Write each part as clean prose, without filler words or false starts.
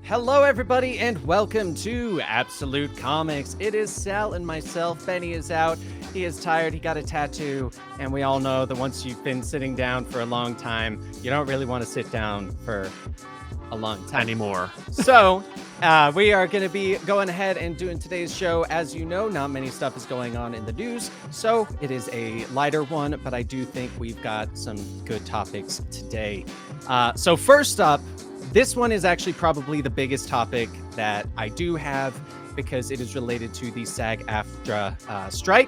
Hello, everybody, and welcome to Absolute Comics. It is Sal and myself. Benny is out. He is tired. He got a tattoo. And we all know that once you've been sitting down for a long time, you don't really want to sit down for a long time anymore. So we are going to be going ahead and doing today's show. As you know, not many stuff is going on in the news, so it is a lighter one, but I do think we've got some good topics today. So first up, this one is actually probably the biggest topic that I do have because it is related to the SAG-AFTRA strike.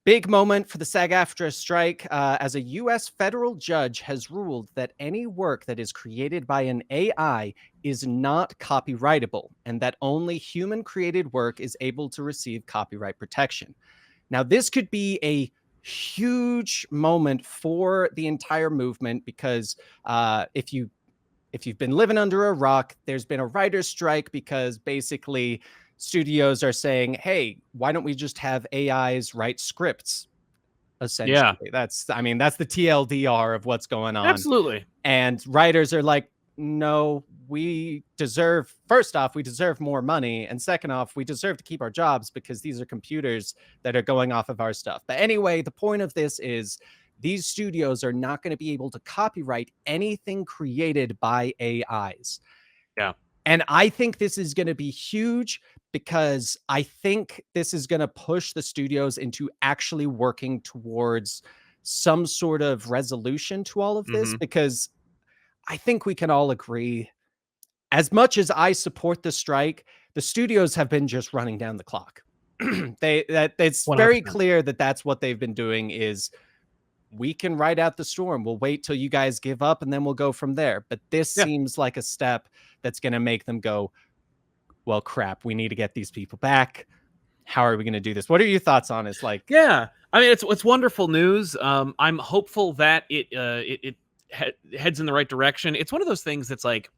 Big moment for the SAG-AFTRA strike, as a U.S. federal judge has ruled that any work that is created by an AI is not copyrightable, and that only human-created work is able to receive copyright protection. Now, this could be a huge moment for the entire movement because if you've been living under a rock, there's been a writer's strike because basically studios are saying, hey, why don't we just have AIs write scripts? Essentially, Yeah. that's the TLDR of what's going on. Absolutely. And writers are like, no, first off, we deserve more money. And second off, we deserve to keep our jobs because these are computers that are going off of our stuff. But anyway, the point of this is these studios are not going to be able to copyright anything created by AIs. Yeah. And I think this is going to be huge because I think this is going to push the studios into actually working towards some sort of resolution to all of this, because I think we can all agree, as much as I support the strike, the studios have been just running down the clock. It's 100%. very clear that that's what they've been doing is, we can ride out the storm. We'll wait till you guys give up and then we'll go from there. But this seems like a step that's going to make them go, well, crap, we need to get these people back. How are we going to do this? What are your thoughts on it? Yeah, I mean, it's wonderful news. I'm hopeful that it heads in the right direction. It's one of those things that's like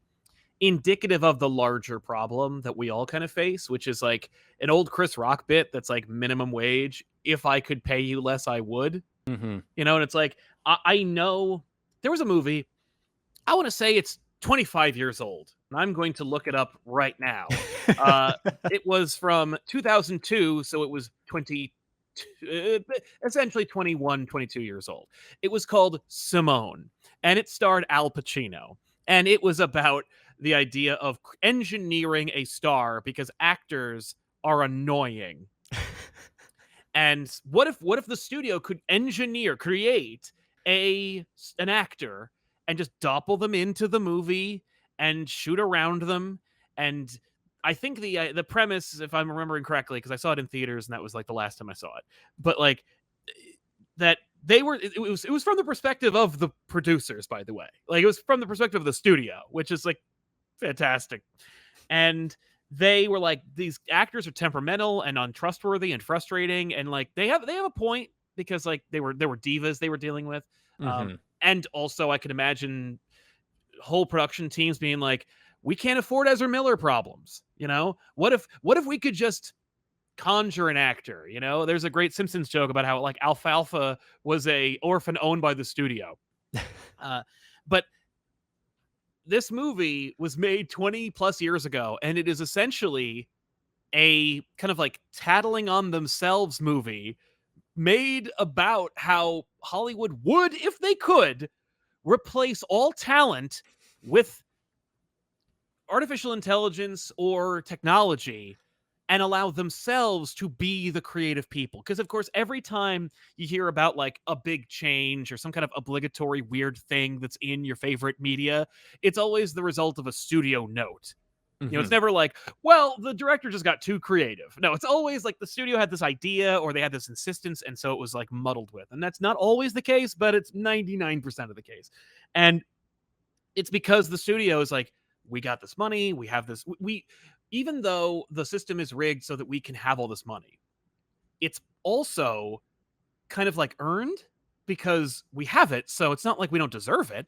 indicative of the larger problem that we all kind of face, which is like an old Chris Rock bit that's like minimum wage. If I could pay you less, I would. And it's like, I know there was a movie, I want to say it's 25 years old, and I'm going to look it up right now. It was from 2002, so it was essentially 21, 22 years old. It was called Simone, and it starred Al Pacino, and it was about the idea of engineering a star because actors are annoying. And what if the studio could create an actor and just doppel them into the movie and shoot around them? And I think the premise, if I'm remembering correctly, because I saw it in theaters and that was like the last time I saw it, but like that it was from the perspective of the producers, by the way. Like it was from the perspective of the studio, which is like fantastic. And they were like, these actors are temperamental and untrustworthy and frustrating, and like they have a point because like there were divas they were dealing with, and also I could imagine whole production teams being like, we can't afford Ezra Miller problems. What if we could just conjure an actor? There's a great Simpsons joke about how like Alfalfa was a orphan owned by the studio, but this movie was made 20 plus years ago, and it is essentially a kind of like tattling on themselves movie made about how Hollywood would, if they could, replace all talent with artificial intelligence or technology and allow themselves to be the creative people. Because, of course, every time you hear about like a big change or some kind of obligatory weird thing that's in your favorite media, it's always the result of a studio note. It's never like, well, the director just got too creative. No, it's always like the studio had this idea or they had this insistence, and so it was like muddled with. And that's not always the case, but it's 99% of the case. And it's because the studio is like, we got this money, we have this, even though the system is rigged so that we can have all this money, it's also kind of like earned because we have it. So it's not like we don't deserve it.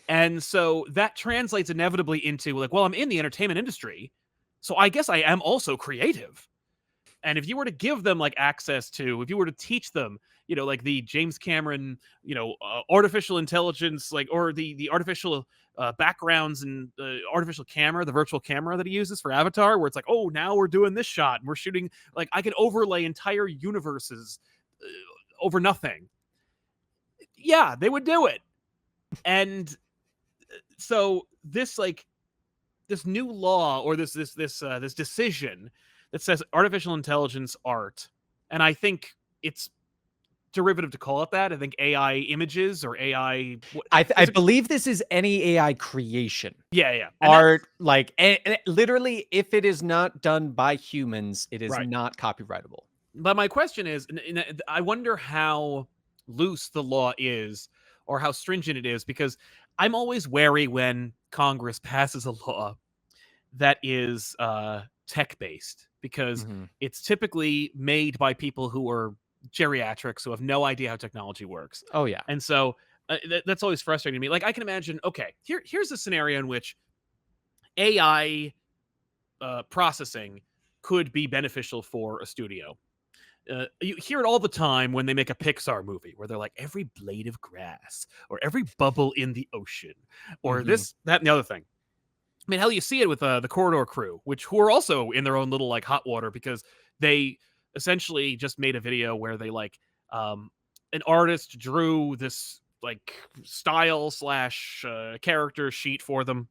And so that translates inevitably into like, well, I'm in the entertainment industry, so I guess I am also creative. And if you were to give them like access to, if you were to teach them, like the James Cameron, artificial intelligence, like, or the artificial backgrounds and artificial camera, the virtual camera that he uses for Avatar, where it's like, oh, now we're doing this shot and we're shooting, like, I can overlay entire universes over nothing. Yeah, they would do it. And so this new law, or this decision that says artificial intelligence art, and I think it's derivative to call it that. I think AI images or AI. I believe this is any AI creation. Yeah, yeah, and Art, like, literally, if it is not done by humans, it is right. not copyrightable. But my question is, I wonder how loose the law is, or how stringent it is, because I'm always wary when Congress passes a law that is tech based, because Mhm. it's typically made by people who are geriatrics, who have no idea how technology works. Oh, yeah. And so that's always frustrating to me. Like, I can imagine, okay, here's a scenario in which AI processing could be beneficial for a studio. You hear it all the time when they make a Pixar movie, where they're like, every blade of grass, or every bubble in the ocean, or Mhm. this, that, and the other thing. I mean, hell, you see it with the Corridor Crew, who are also in their own little, like, hot water, because they essentially just made a video where they, like, an artist drew this, like, style slash character sheet for them,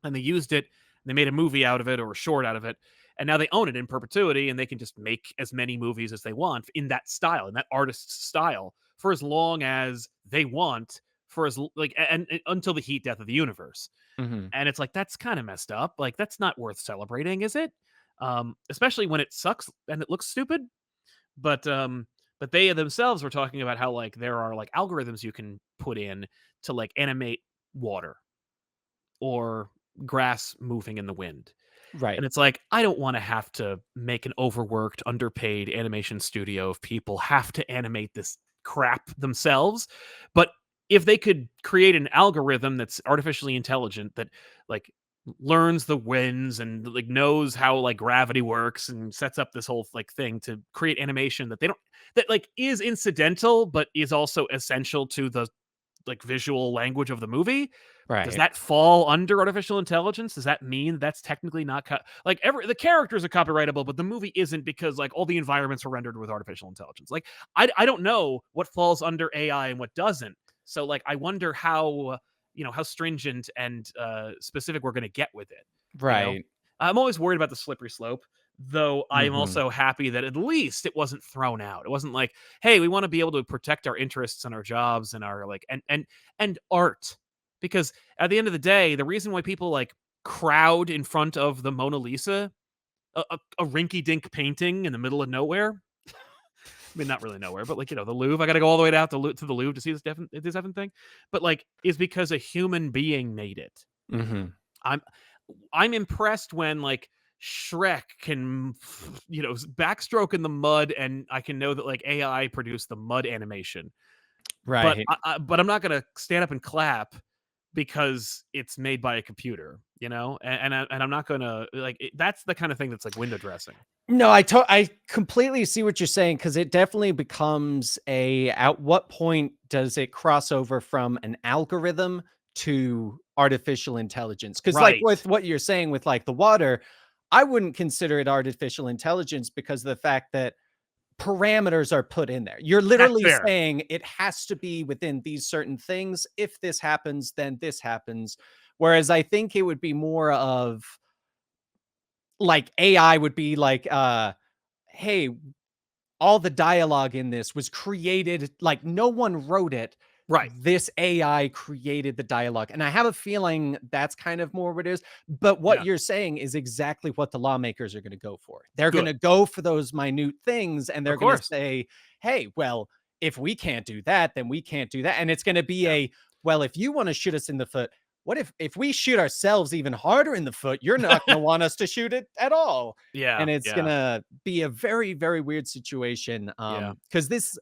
and they used it. And they made a movie out of it, or a short out of it, and now they own it in perpetuity, and they can just make as many movies as they want in that style, in that artist's style, for as long as they want, for like, and until the heat death of the universe. Mhm. And it's like, that's kind of messed up. Like, that's not worth celebrating, is it? Especially when it sucks and it looks stupid. But they themselves were talking about how, like, there are, like, algorithms you can put in to, like, animate water or grass moving in the wind. Right. And it's like, I don't want to have to make an overworked, underpaid animation studio of people have to animate this crap themselves. But if they could create an algorithm that's artificially intelligent, that, like, learns the winds and, like, knows how, like, gravity works, and sets up this whole, like, thing to create animation that they don't, that, like, is incidental but is also essential to the, like, visual language of the movie, does Right. that fall under artificial intelligence? Does that mean that's technically not like, every the characters are copyrightable, but the movie isn't, because, like, all the environments are rendered with artificial intelligence? Like, I don't know what falls under AI and what doesn't. So, like, I wonder how, how stringent and specific we're going to get with it. You know, Right. I'm always worried about the slippery slope, though. I'm Mhm. also happy that at least it wasn't thrown out. It wasn't like, hey, we want to be able to protect our interests and our jobs and our, like, and art, because at the end of the day, the reason why people, like, crowd in front of the Mona Lisa, a rinky-dink painting in the middle of nowhere. I mean, not really nowhere, but, like, the Louvre. I got to go all the way down to the Louvre to see this effing thing. But, like, is because a human being made it. Mhm. I'm I'm impressed when, like, Shrek can, backstroke in the mud, and I can know that, like, AI produced the mud animation. But Right. but I'm not gonna stand up and clap because it's made by a computer, you know? And I'm not gonna, like, that's the kind of thing that's like window dressing. No, I completely see what you're saying, because it definitely becomes at what point does it cross over from an algorithm to artificial intelligence? Because, like, Right. with what you're saying with, like, the water, I wouldn't consider it artificial intelligence because of the fact that parameters are put in there. You're That's literally fair. saying it has to be within these certain things. If this happens, then this happens. Whereas I think it would be more of, like, AI would be like, hey, all the dialogue in this was created, like, no one wrote it. Right. This AI created the dialogue. And I have a feeling that's kind of more what it is. But what Yeah. you're saying is exactly what the lawmakers are going to go for. They're going Good. to go for those minute things, and Of they're going to course. say, hey, well, if we can't do that, then we can't do that. And it's going to be Yeah. well, if you want to shoot us in the foot, what if we shoot ourselves even harder in the foot? You're not going to want us to shoot it at all. Yeah. And it's Yeah. gonna be a very, very weird situation. Yeah. Because this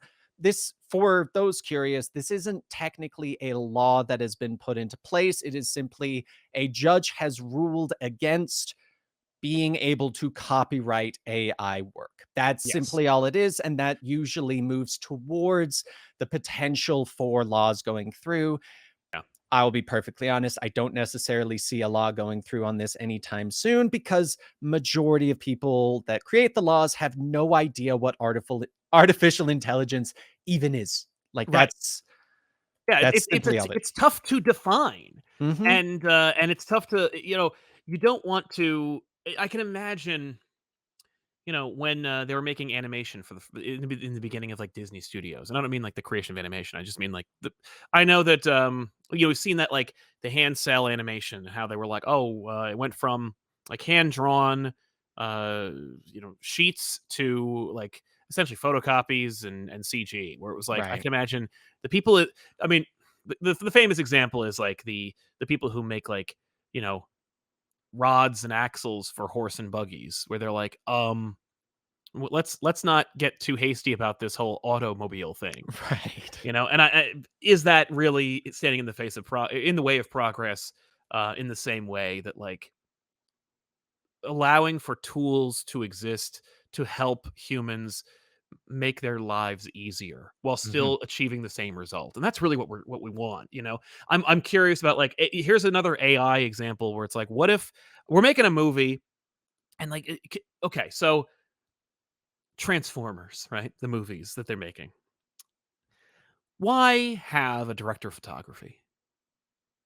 for those curious, this isn't technically a law that has been put into place. It is simply a judge has ruled against being able to copyright AI work. That's Yes. simply all it is, and that usually moves towards the potential for laws going through. Yeah. I will be perfectly honest, I don't necessarily see a law going through on this anytime soon because majority of people that create the laws have no idea what artificial intelligence even is. Like Right. Yeah, that's simply all it it's is. tough to define, Mhm. and it's tough to, you don't want to. I can imagine, when they were making animation for in the beginning of like Disney Studios, and I don't mean like the creation of animation. I just mean like I know that we've seen that like the hand cell animation, how they were like, oh, it went from like hand drawn, uh, sheets to like essentially photocopies and CG, where it was like I Right. can imagine the people. I mean, the famous example is like the people who make like you know rods and axles for horse and buggies, where they're like, let's not get too hasty about this whole automobile thing, Right. and I is that really standing in the face of in the way of progress, in the same way that like allowing for tools to exist to help humans make their lives easier while Mhm. still achieving the same result. And that's really what we want. I'm curious about like here's another AI example where it's like, what if we're making a movie and like okay, so Transformers, right? The movies that they're making. Why have a director of photography,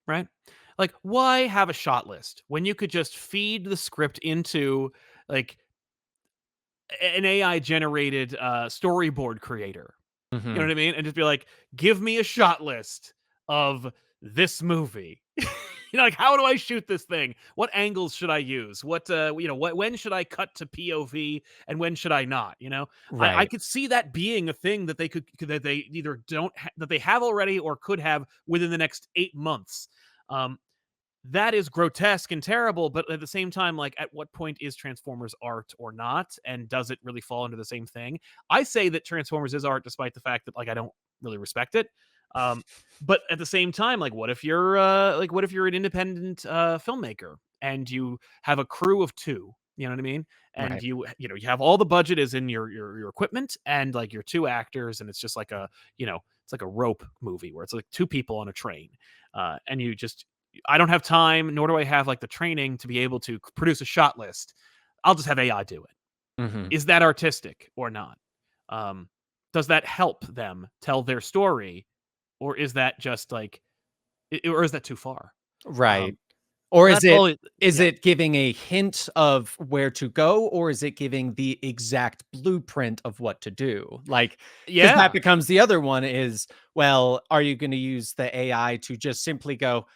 right? Like, why have a shot list when you could just feed the script into like an AI generated storyboard creator? You know Mhm. what I mean? And just be like, give me a shot list of this movie. Like, how do I shoot this thing? What angles should I use? When should I cut to POV and when should I not? I Right. could see that being a thing that that they either that they have already or could have within the next 8 months. Um, that is grotesque and terrible, but at the same time, like, at what point is Transformers art or not, and does it really fall into the same thing? I say that Transformers is art, despite the fact that like I don't really respect it. Um, but at the same time, like, what if you're an independent filmmaker and you have a crew of two? You know what I mean? And Right. you have all the budget is in your equipment and like your two actors, and it's just like it's like a rope movie where it's like two people on a train, and you just I don't have time, nor do I have like the training to be able to produce a shot list. I'll just have AI do it. Mhm. Is that artistic or not? Um, does that help them tell their story, or is that just like, or is that too far? Right. Um, Or that's all. is Yeah, it giving a hint of where to go, or is it giving the exact blueprint of what to do? Like, because that yeah, becomes the other one is, well, are you gonna use the AI to just simply go,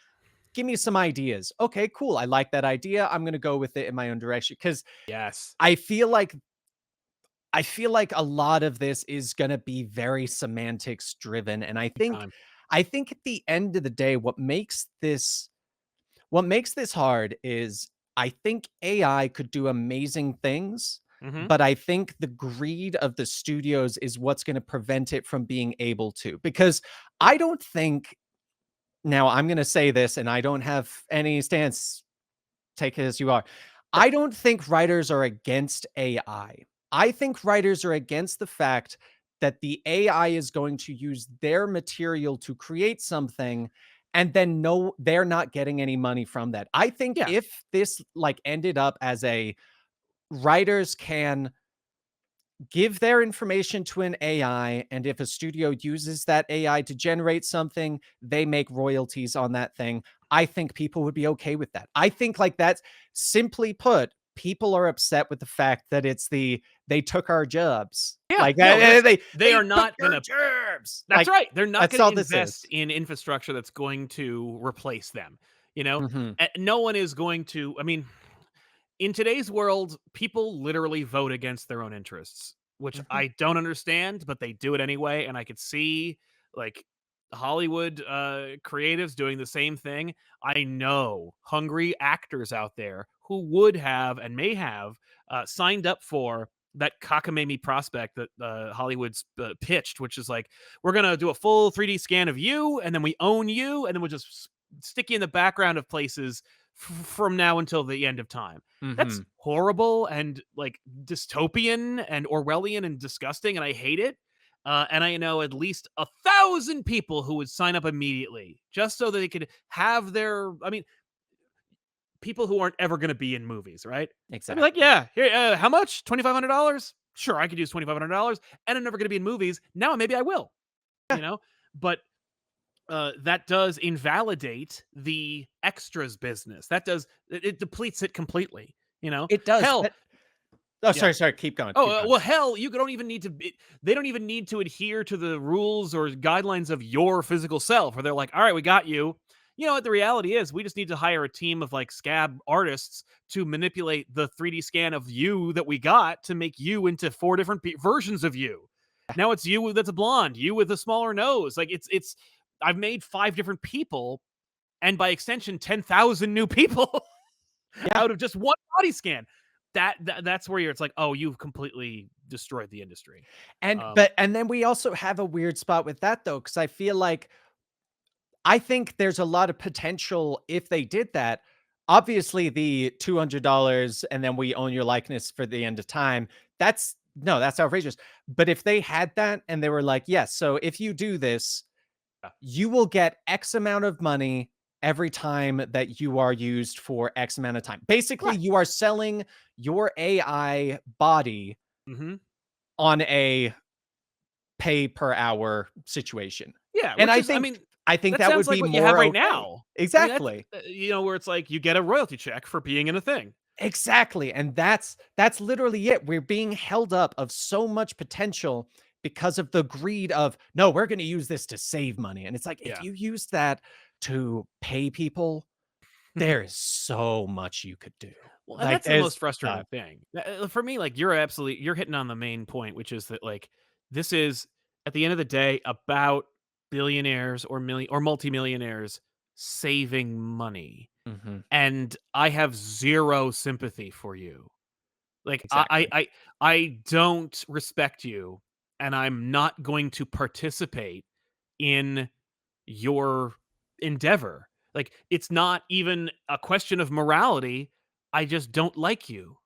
"Give me some ideas." "Okay, cool. I like that idea. I'm gonna go with it in my own direction." Because yes, I feel like a lot of this is gonna be very semantics driven, and big time. I think at the end of the day, what makes this hard is I think AI could do amazing things, Hmm. but I think the greed of the studios is what's gonna prevent it from being able to, because Yeah, I don't think now I'm gonna say this, and I don't have any stance, take it as you are. sure. I don't think writers are against AI. I think writers are against the fact that the AI is going to use their material to create something and then no they're not getting any money from that. I think Yeah, if this like ended up as a writers can give their information to an AI, and if a studio uses that AI to generate something, they make royalties on that thing. I think people would be okay with that. I think like that's simply put, people are upset with the fact that it's the they took our jobs. yeah. Like No, they they are took not your gonna. jobs. That's Like right. They're not that's going to all this invest is. in infrastructure that's going to replace them. You know, Mhm. No one is going to. I mean, in today's world, people literally vote against their own interests, which Mhm. I don't understand, but they do it anyway. And I could see like Hollywood creatives doing the same thing. I know hungry actors out there who would have and may have signed up for that cockamamie prospect that Hollywood's pitched, which is like, we're going to do a full 3D scan of you, and then we own you, and then we'll just stick you in the background of places from now until the end of time. That's Mhm. horrible and like dystopian and Orwellian and disgusting, and I hate it. And I know at least 1,000 people who would sign up immediately just so that they could have their. I mean, people who aren't ever going to be in movies, right? They'd be like, Exactly. yeah, here, how much? $2,500? Sure, I could use $2,500, and I'm never going to be in movies. Now, maybe I will, Yeah, you know? But that does invalidate the extras business. That does, it depletes it completely, you know? it does, Hell, but oh, yeah. sorry, keep going, keep Oh, going. well, hell, you don't even need to they don't even need to adhere to the rules or guidelines of your physical self, or they're like, all right, we got you. You know what the reality is? We just need to hire a team of like scab artists to manipulate the 3D scan of you that we got to make you into 4 different versions of you. Now it's you that's a blonde, you with a smaller nose. Like it's I've made 5 different people, and by extension 10,000 new people Yeah, out of just one body scan. That's where you're it's like, "Oh, you've completely destroyed the industry." Um, and then we also have a weird spot with that though, because I feel like I think there's a lot of potential if they did that. Obviously, the $200 and then we own your likeness for the end of time. That's no, that's outrageous. But if they had that and they were like, yes, so if you do this, yeah. you will get X amount of money every time that you are used for X amount of time. Basically, Right. you are selling your AI body Mhm. on a pay per hour situation. Yeah, And which is I mean, I think that that sounds would like be what you have more right okay. now. I mean, that's, Exactly. where it's like you get a royalty check for being in a thing. Exactly. And that's literally it. We're being held up of so much potential because of the greed of, no, we're going to use this to save money. And it's like if Yeah. you use that to pay people, there is so much you could do. Well, and Like that's the there's most frustrating thing. For me, like, you're hitting on the main point, which is that, like, this is, at the end of the day, about billionaires or multimillionaires saving money. Mhm, And I have 0 sympathy for you. Like, exactly. I don't respect you, and I'm not going to participate in your endeavor. Like, it's not even a question of morality, I just don't like you.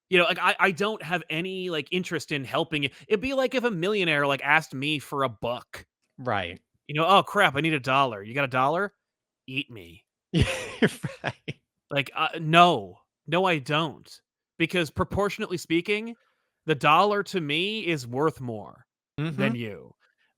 You know, like, I don't have any, like, interest in helping you. It'd be like if a millionaire, like, asked me for a buck. Right. You know, "Oh, crap, I need $1. You got $1? Eat me." Right. Like, no. No, I don't. Because proportionately speaking, the dollar to me is worth more than Mhm, you.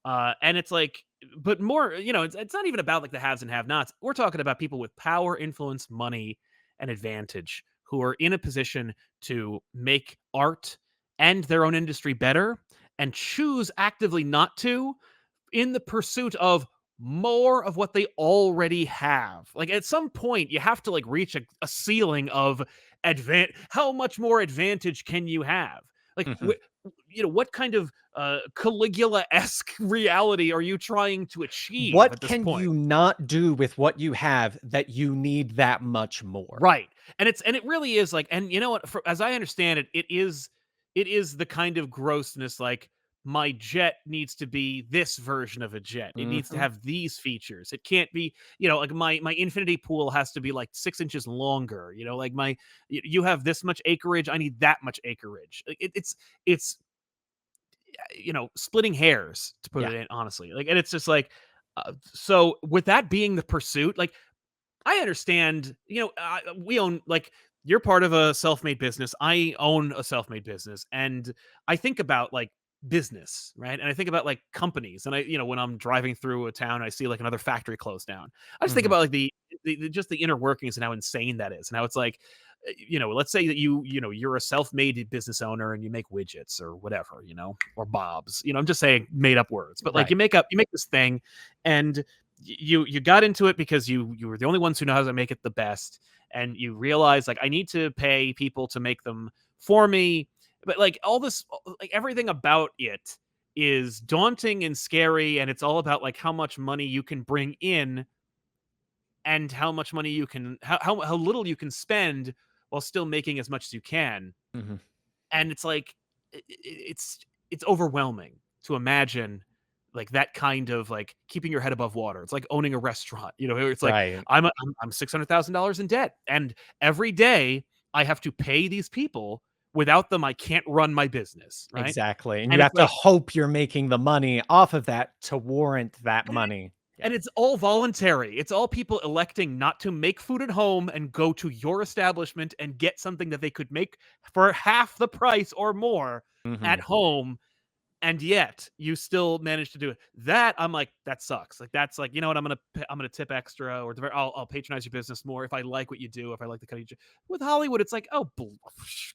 And it's like, but more, it's not even about like the haves and have nots. We're talking about people with power, influence, money, and advantage who are in a position to make art and their own industry better and choose actively not to in the pursuit of more of what they already have. Like at some point, you have to like reach a ceiling of how much more advantage can you have? Like, mhm. what kind of Caligula esque reality are you trying to achieve What at this can point? you not do with what you have that you need that much more? Right. And it really is like, and you know what, as I understand it, it is the kind of grossness like my jet needs to be this version of a jet. It needs to Mhm. have these features. It can't be, like my infinity pool has to be like 6 inches longer. Like you have this much acreage. I need that much acreage. Like, it's splitting hairs to put Yeah. it in honestly. Like, and it's just like, so with that being the pursuit, like I understand, we own like you're part of a self-made business. I own a self-made business and I think about like business, right? And I think about like companies and when I'm driving through a town, I see like another factory close down. I just think Mhm. about like just the inner workings and how insane that is and how it's like let's say that you're a self-made business owner and you make widgets or whatever, or bobs. I'm just saying made up words. But like Right. you make this thing and you got into it because you were the only ones who know how to make it the best and you realize like I need to pay people to make them for me, but like all this like everything about it is daunting and scary and it's all about like how much money you can bring in and how much money you can how little you can spend while still making as much as you can. Mhm. And it's like it's overwhelming to imagine like that kind of like keeping your head above water. It's like owning a restaurant. It's like Right. I'm $600,000 in debt, and every day I have to pay these people. Without them, I can't run my business, right? Exactly. And you And it's have to like, hope you're making the money off of that to warrant that money. Yeah. and it's all voluntary. It's all people electing not to make food at home and go to your establishment and get something that they could make for half the price or more at Mhm. home, and yet you still manage to do it. That I'm like, that sucks. Like that's like, you know what? I'm gonna tip extra, or I'll patronize your business more if I like what you do, if I like the kind of with Hollywood. It's like, oh,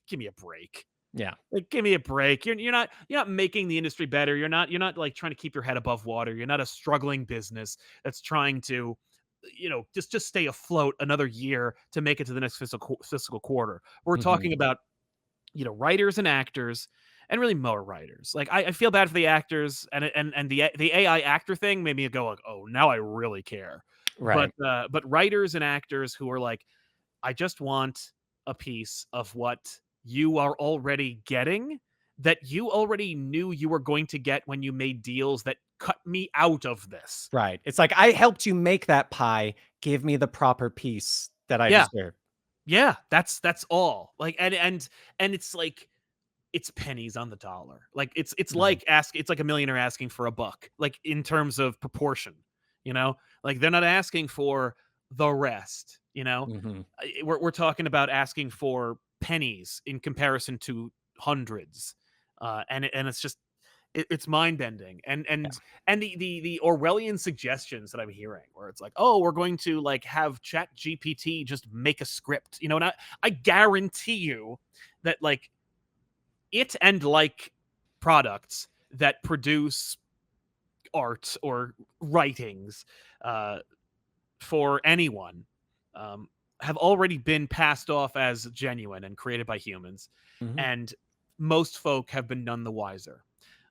give me a break. Yeah. Like, give me a break. You're not making the industry better. You're not like trying to keep your head above water. You're not a struggling business that's trying to, just stay afloat another year to make it to the next fiscal quarter. We're Mhm. talking about, writers and actors, and really more writers. Like I feel bad for the actors, and the AI actor thing made me go like, oh, now I really care. Right. But writers and actors who are like, I just want a piece of what you are already getting, that you already knew you were going to get when you made deals that cut me out of this. Right. It's like, I helped you make that pie. Give me the proper piece that I Yeah. deserve. Yeah, that's all. Like and it's like it's pennies on the dollar. Like Mhm. it's like a millionaire asking for a buck. Like in terms of proportion, you know? Like they're not asking for the rest, you know? Mhm. We're talking about asking for pennies in comparison to hundreds. And it's just it's mind bending, Yeah. and the Orwellian suggestions that I'm hearing, where it's like, oh, we're going to like have Chat GPT just make a script, and I guarantee you that like it and like products that produce art or writings uh, for anyone um, have already been passed off as genuine and created by humans, Mhm. and most folk have been none the wiser.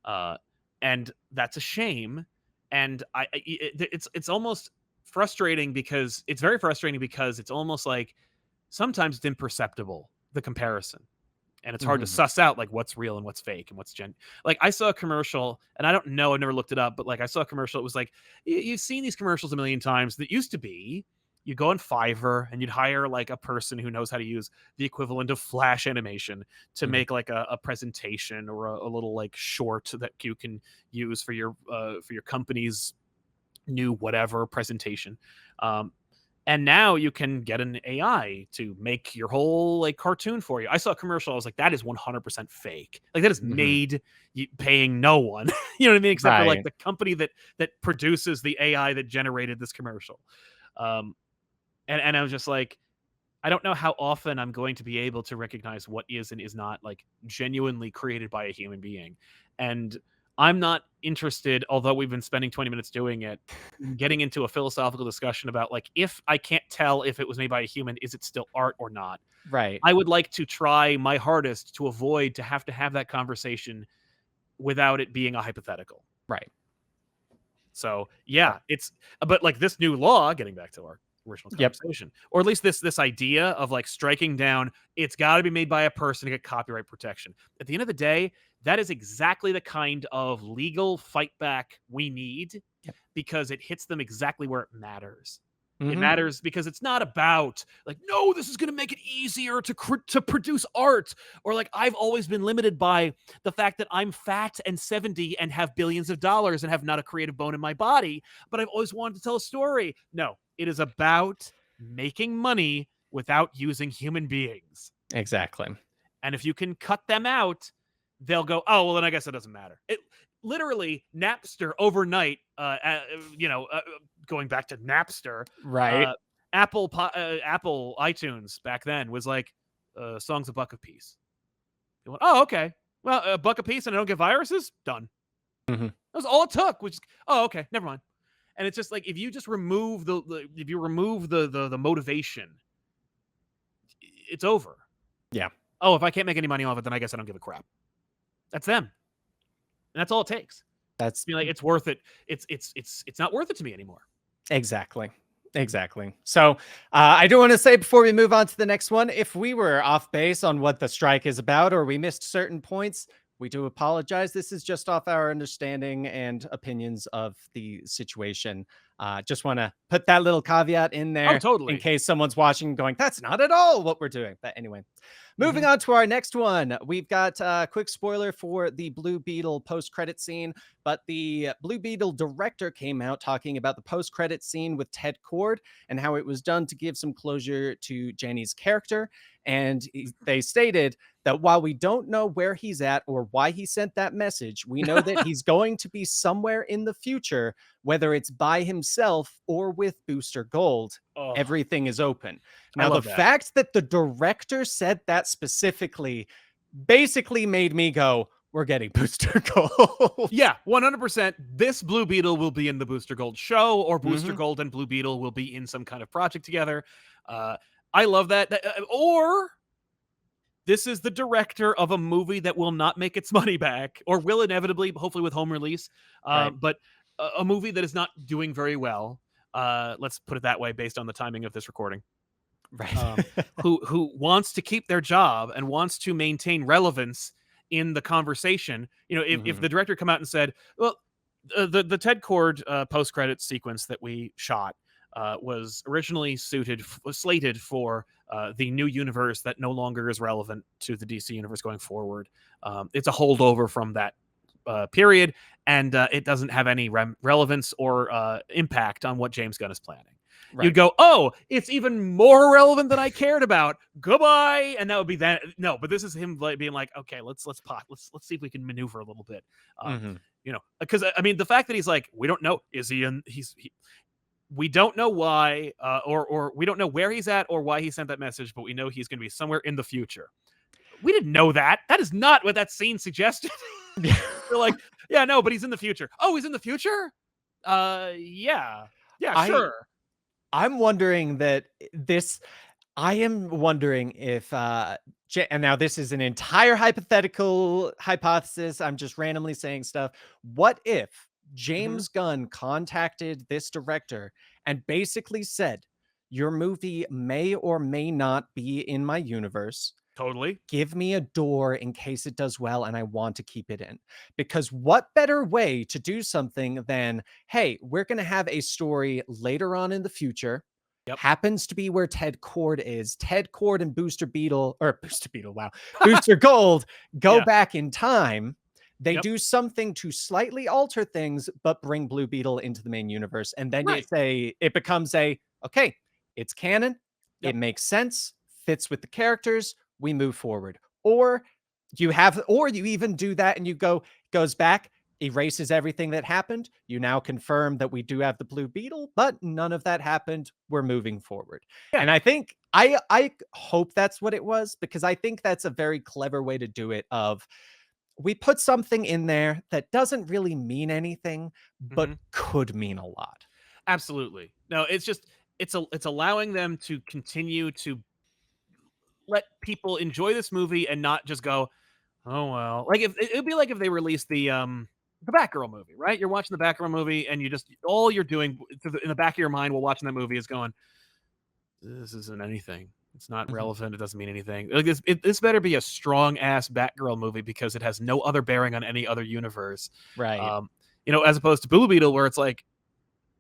Uh, and that's a shame. And it's almost frustrating, because it's very frustrating, because it's almost like sometimes it's imperceptible, the comparison, and it's hard to Mhm. suss out like what's real and what's fake and what's like I saw a commercial, and I don't know, I've never looked it up, but like I saw a commercial. It was like, you've seen these commercials a million times. That used to be, you go on Fiverr and you'd hire like a person who knows how to use the equivalent of Flash animation to Mhm. make like a presentation, or a little like short that you can use for your company's new whatever presentation. Um, and now you can get an AI to make your whole like cartoon for you. I saw a commercial. I was like, that is 100% fake. Like that is Mhm. made paying no one. You know what I mean? Except for like Right. the company that produces the AI that generated this commercial. Um, and I was just like, I don't know how often I'm going to be able to recognize what is and is not like genuinely created by a human being. And I'm not interested, although we've been spending 20 minutes doing it, in getting into a philosophical discussion about like, if I can't tell if it was made by a human, is it still art or not? Right. I would like to try my hardest to avoid to have that conversation without it being a hypothetical. Right. So Right. yeah, but like this new law, getting back to our original Yep. conversation, or at least this idea of like striking down, it's got to be made by a person to get copyright protection. At the end of the day, that is exactly the kind of legal fight back we need, Yep. because it hits them exactly where it matters. It Mhm. matters because it's not about like, no, this is going to make it easier to produce art, or like I've always been limited by the fact that I'm fat and 70 and have billions of dollars and have not a creative bone in my body, but I've always wanted to tell a story. No, it is about making money without using human beings. Exactly. And if you can cut them out, they'll go, oh, well, then I guess it doesn't matter. It literally, Napster overnight, going back to Napster, Right. uh, Apple iTunes back then was like, songs a buck a piece. They went, oh, okay. Well, a buck a piece and I don't get viruses? Done. Mhm. That was all it took, which, oh, okay, never mind. And it's just like, if you just remove if you remove the motivation, it's over. Yeah. Oh, if I can't make any money off it, then I guess I don't give a crap. That's them. And that's all it takes. That's Be like, it's worth it. It's not worth it to me anymore. exactly. Exactly. So, I do want to say before we move on to the next one, if we were off base on what the strike is about or we missed certain points, We do apologize. This is just off our understanding and opinions of the situation. Just want to put that little caveat in Oh, there in totally. case someone's watching and going, that's not at all what we're doing. But anyway, moving Mhm. on to our next one. We've got a quick spoiler for the Blue Beetle post-credit scene, but the Blue Beetle director came out talking about the post-credit scene with Ted Cord and how it was done to give some closure to Jenny's character. And they stated that while we don't know where he's at or why he sent that message, we know that he's going to be somewhere in the future, whether it's by himself or with Booster Gold. Oh, Everything is open. I Now, the love that. fact that the director said that specifically basically made me go, we're getting Booster Gold. Yeah, 100%. This Blue Beetle will be in the Booster Gold show, or Booster Hmm. Gold and Blue Beetle will be in some kind of project together. Uh, I love that. Or this is the director of a movie that will not make its money back, or will inevitably, hopefully with home release. Right. But a movie that is not doing very well. Let's put it that way, based on the timing of this recording. Right. Um, who wants to keep their job and wants to maintain relevance in the conversation. You know, if Hmm. the director come out and said, "Well, the Ted Cord post credit sequence that we shot was originally slated for the new universe that no longer is relevant to the DC universe going forward. It's a holdover from that period, and it doesn't have any relevance or impact on what James Gunn is planning." You'd Right. go, "Oh, it's even more relevant than I cared about. Goodbye," and that would be that. No, but this is him like being like, "Okay, let's see if we can maneuver a little bit." Um, Hmm. because I mean, the fact that he's like, we don't know, is he in? We don't know why, or we don't know where he's at or why he sent that message, but we know he's going to be somewhere in the future. We didn't know that. That is not what that scene suggested. They're like, yeah, no, but he's in the future. Oh, he's in the future. Yeah, yeah, I sure. I'm wondering that this I am wondering if and now this is an entire hypothetical hypothesis. I'm just randomly saying stuff. What if Hmm. James Gunn contacted this director and basically said, "Your movie may or may not be in my universe. Totally. Give me a door in case it does well and I want to keep it in." Because what better way to do something than, hey, we're going to have a story later on in the future. Yep. Happens to be where Ted Cord is. Ted Cord and Booster Beetle, or Booster Beetle, wow, Booster Gold go Yeah. back in time. They Yep. do something to slightly alter things, but bring Blue Beetle into the main universe. And then Right. it becomes okay, it's canon. It Yep. makes sense, fits with the characters, we move forward. Or you even do that and goes back, erases everything that happened. You now confirm that we do have the Blue Beetle, but none of that happened. We're moving forward. Yeah. And I think I hope that's what it was, because I think that's a very clever way to do it of we put something in there that doesn't really mean anything, but Hmm. could mean a lot. Absolutely. No, it's just it's allowing them to continue to let people enjoy this movie and not just go, "Oh well." Like, if it'd be like if they released the Batgirl movie, right? You're watching the Batgirl movie and you just all you're doing in the back of your mind while watching that movie is going, "This isn't anything. It's not Mhm. relevant. It doesn't mean anything." Like, this better be a strong ass Batgirl movie because it has no other bearing on any other universe. Right. Um, as opposed to Blue Beetle, where it's like,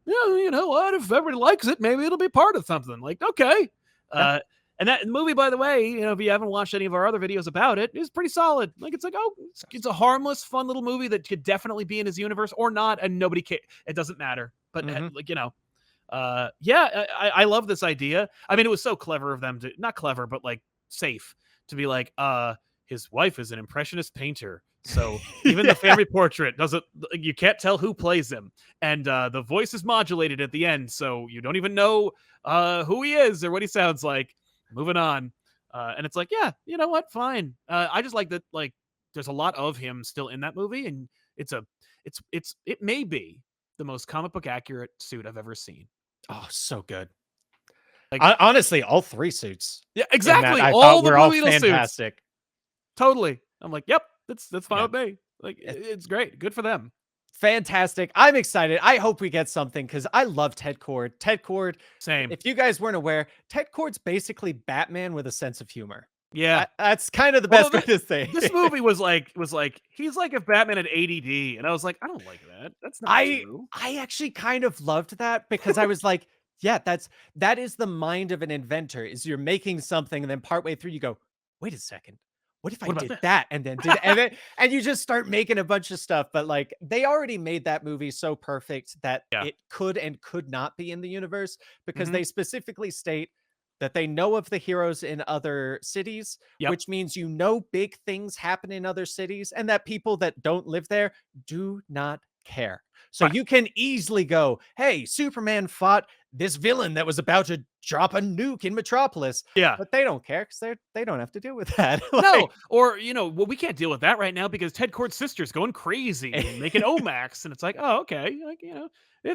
yeah, you know what? If everybody likes it, maybe it'll be part of something. Like, okay. Yeah. Uh, and that movie, by the way, if you haven't watched any of our other videos about it, is pretty solid. Like, it's like, oh, it's a harmless, fun little movie that could definitely be in his universe or not, and nobody cares. It doesn't matter. But Mhm. like, yeah, I love this idea. I mean, it was so clever of them to not clever, but like safe to be like, his wife is an impressionist painter. So even the Yeah. family portrait doesn't, you can't tell who plays him. And the voice is modulated at the end. So you don't even know who he is or what he sounds like. Moving on. And it's like, yeah, you know what? Fine. I just like that, like, there's a lot of him still in that movie. And it's a, it may be the most comic book accurate suit I've ever seen. Oh, so good. Like, Honestly, all 3 suits yeah, in that exactly. I All thought the were Blue all Beetle suits. fantastic. Totally. I'm like, yep, that's fine Yeah. with me. Like, it's great. Good for them. Fantastic. I'm excited. I hope we get something because I love Ted Cord. Ted Cord, Same. if you guys weren't aware, Ted Cord's basically Batman with a sense of humor. Yeah. That's kind of the Although best way to say this it. movie was like he's like if Batman had ADD, and I was like, I don't like that. That's not I true. I actually kind of loved that because I was like, yeah, that is the mind of an inventor. Is you're making something and then partway through you go, wait a second. What if I What about did this? that and then did and you just start making a bunch of stuff, but like they already made that movie so perfect that Yeah. it could and could not be in the universe because Mhm. they specifically state that they know of the heroes in other cities, Yep. which means you know big things happen in other cities and that people that don't live there do not care. So Right. you can easily go, hey, Superman fought this villain that was about to drop a nuke in Metropolis, Yeah. but they don't care because they don't have to deal with that. No, Like, or well, we can't deal with that right now because Ted Kord's sister's going crazy and making Omax, and it's like, oh, okay, like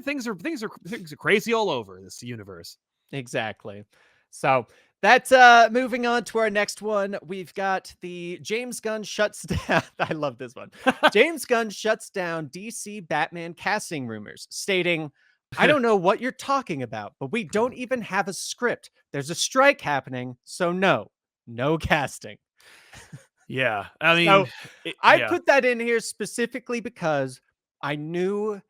things are crazy all over this universe. exactly. So that's moving on to our next one. We've got the James Gunn shuts down. I love this one. James Gunn shuts down DC Batman casting rumors, stating, I don't know what you're talking about, but we don't even have a script. There's a strike happening, so no casting. Yeah, I So mean, I yeah, put that in here specifically because I knew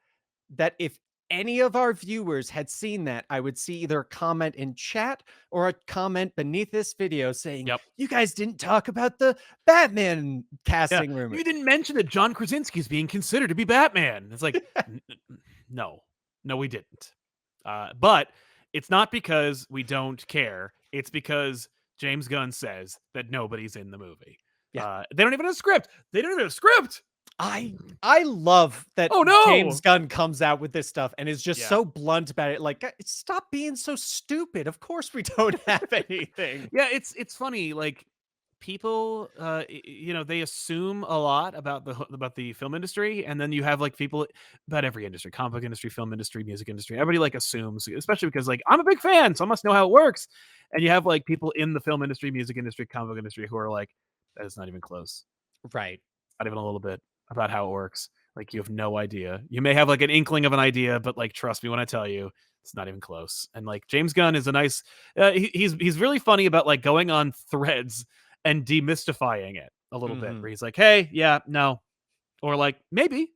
that if any of our viewers had seen that, I would see either a comment in chat or a comment beneath this video saying, yep, you guys didn't talk about the Batman yeah. casting rumor. You didn't mention that John Krasinski's being considered to be Batman. It's like, no, no, we didn't. But it's not because we don't care. It's because James Gunn says that nobody's in the movie. Yeah. They don't even have a script. They don't even have a script. I love that Oh James no. Gunn comes out with this stuff and is just Yeah. so blunt about it. Like, stop being so stupid. Of course we don't have anything. Yeah, it's funny, like, people, they assume a lot about the film industry, and then you have, like, people about every industry, comic book industry, film industry, music industry, everybody, like, assumes, especially because, like, I'm a big fan, so I must know how it works, and you have, like, people in the film industry, music industry, comic book industry who are like, "That is not even close. Right. Not even a little bit about how it works." Like, you have no idea. You may have, like, an inkling of an idea, but, like, trust me when I tell you, it's not even close. And, like, James Gunn is a nice he's really funny about, like, going on threads and demystifying it a little bit, Mhm. where he's like, "Hey, yeah, no," or like, "Maybe."